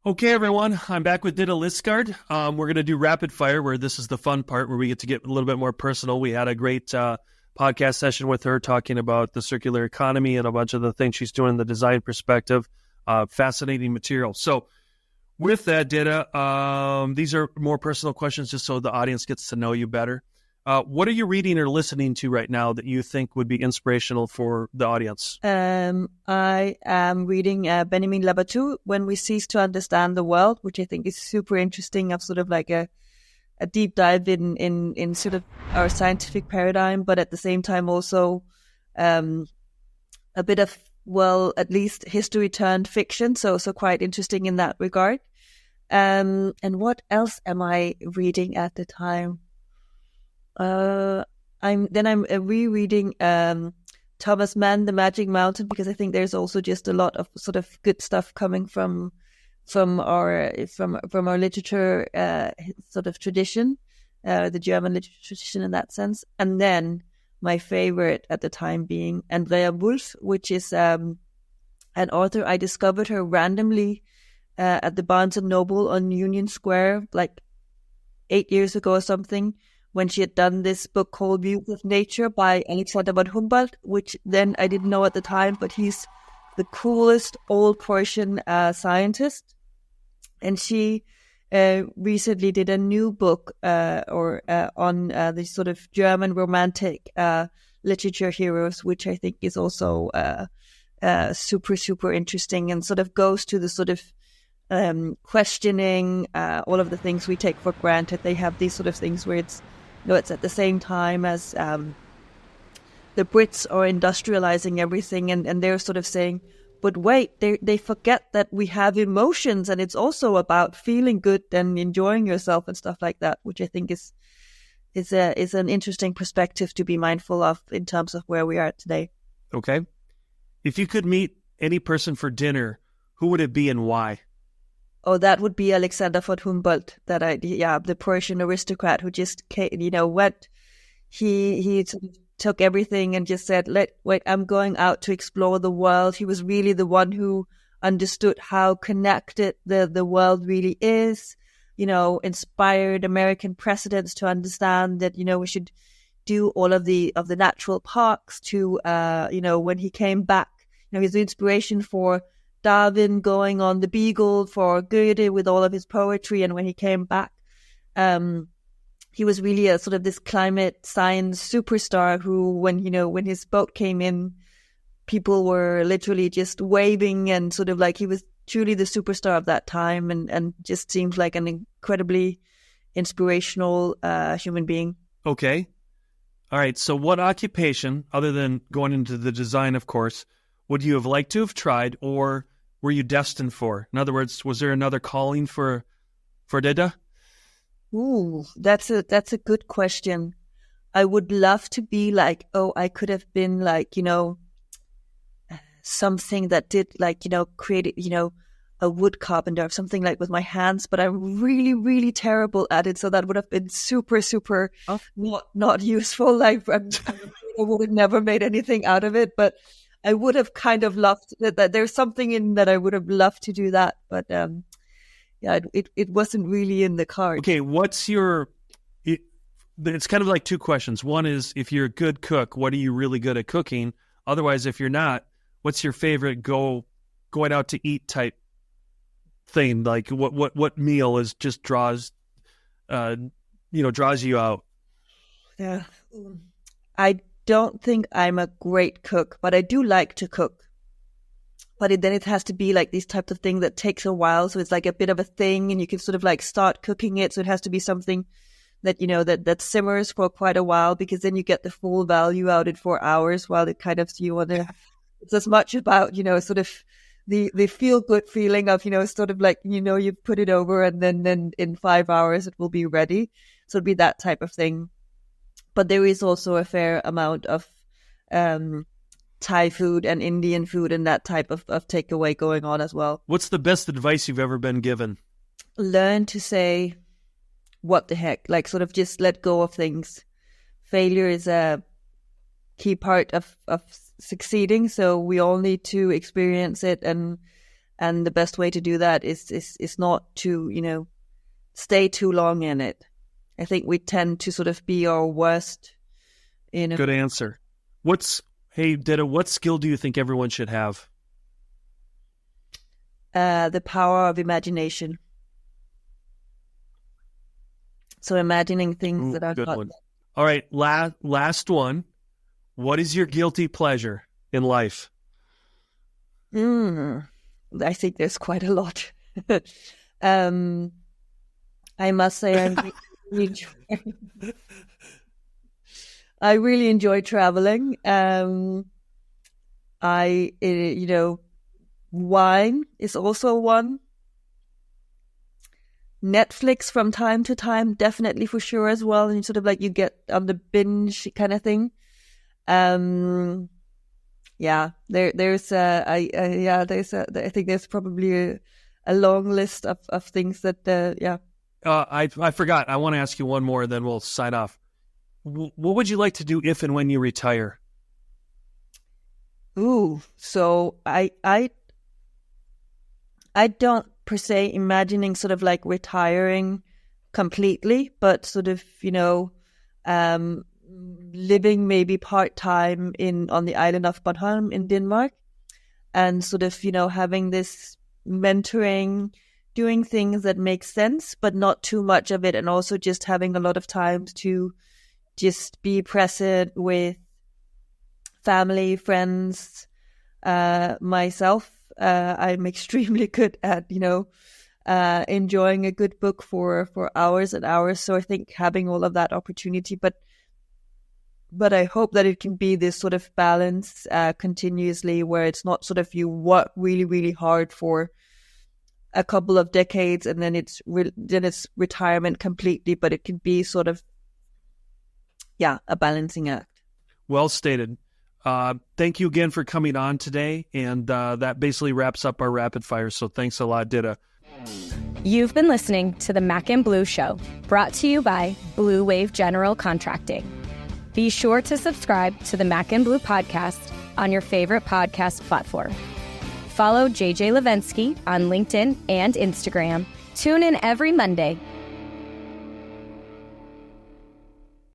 Okay, everyone, I'm back with Ditte Lysgaard. We're going to do rapid fire, where this is the fun part where we get to get a little bit more personal. We had a great podcast session with her talking about the circular economy and a bunch of the things she's doing in the design perspective. Fascinating material. So with that, Ditte, these are more personal questions just so the audience gets to know you better. What are you reading or listening to right now that you think would be inspirational for the audience? I am reading Benjamin Labatut, When We Cease to Understand the World, which I think is super interesting. Of sort of like a deep dive in sort of our scientific paradigm, but at the same time also a bit of, well, at least history turned fiction. So quite interesting in that regard. And what else am I reading at the time? I'm rereading Thomas Mann, The Magic Mountain, because I think there's also just a lot of sort of good stuff coming from our literature sort of tradition, the German literature tradition in that sense. And then my favorite at the time being Andrea Wulf, which is an author. I discovered her randomly at the Barnes & Noble on Union Square like 8 years ago or something, when she had done this book called Views of Nature by Alexander von Humboldt, which then I didn't know at the time, but he's the coolest old Prussian scientist. And she recently did a new book on the sort of German romantic literature heroes, which I think is also super, super interesting and sort of goes to the sort of questioning all of the things we take for granted. They have these sort of things where it's at the same time as the Brits are industrializing everything, and they're sort of saying, but wait, they forget that we have emotions, and it's also about feeling good and enjoying yourself and stuff like that, which I think is an interesting perspective to be mindful of in terms of where we are today. Okay. If you could meet any person for dinner, who would it be and why? Oh, that would be Alexander von Humboldt, the Prussian aristocrat who just, went, he sort of took everything and just said, wait, I'm going out to explore the world. He was really the one who understood how connected the world really is, inspired American presidents to understand that, we should do all of the natural parks to, when he came back, his inspiration for Darwin going on the Beagle, for Goethe with all of his poetry. And when he came back, he was really a sort of this climate science superstar who, when his boat came in, people were literally just waving, and sort of like he was truly the superstar of that time, and just seemed like an incredibly inspirational human being. Okay. All right. So what occupation, other than going into the design, of course, would you have liked to have tried, or were you destined for? In other words, was there another calling for Ditte? Ooh, that's a good question. I would love to be like, I could have been like, something that did like, created, a wood carpenter or something like with my hands, but I'm really, really terrible at it. So that would have been super, super not useful. Like I would have never made anything out of it, but I would have kind of loved that. There's something in that I would have loved to do that, but it wasn't really in the cards. Okay, it's kind of like two questions. One is, if you're a good cook, what are you really good at cooking? Otherwise, if you're not, what's your favorite going out to eat type thing? Like what meal just draws you out? Yeah, I don't think I'm a great cook, but I do like to cook. But then it has to be like these types of thing that takes a while. So it's like a bit of a thing, and you can sort of like start cooking it. So it has to be something that, that simmers for quite a while, because then you get the full value out in 4 hours, while it kind of, it's as much about, sort of the feel good feeling of, sort of like, you put it over, and then in 5 hours it will be ready. So it'd be that type of thing. But there is also a fair amount of Thai food and Indian food and that type of takeaway going on as well. What's the best advice you've ever been given? Learn to say, what the heck? Like, sort of just let go of things. Failure is a key part of succeeding, so we all need to experience it and And the best way to do that is not to, stay too long in it. I think we tend to sort of be our worst. Good answer. Hey, Ditte, what skill do you think everyone should have? The power of imagination. So imagining things that are good not. One. All right, last one. What is your guilty pleasure in life? I think there's quite a lot. I must say I really enjoy traveling. Wine is also one. Netflix from time to time, definitely for sure as well. And sort of like you get on the binge kind of thing. I think there's probably a long list of things that, I forgot. I want to ask you one more, then we'll sign off. What would you like to do if and when you retire? So I don't per se imagining sort of like retiring completely, but sort of, living maybe part-time on the island of Bornholm in Denmark, and sort of, having this mentoring, doing things that make sense, but not too much of it, and also just having a lot of time to just be present with family, friends, myself. I'm extremely good at, enjoying a good book for hours and hours. So I think having all of that opportunity, but I hope that it can be this sort of balance continuously, where it's not sort of you work really, really hard for a couple of decades and then it's retirement completely, but it can be sort of, a balancing act. Well stated. Thank you again for coming on today. And that basically wraps up our rapid fire. So thanks a lot, Ditte. You've been listening to the Mac and Bleu Show, brought to you by Blue Wave General Contracting. Be sure to subscribe to the Mac and Bleu podcast on your favorite podcast platform. Follow JJ Levenske on LinkedIn and Instagram. Tune in every Monday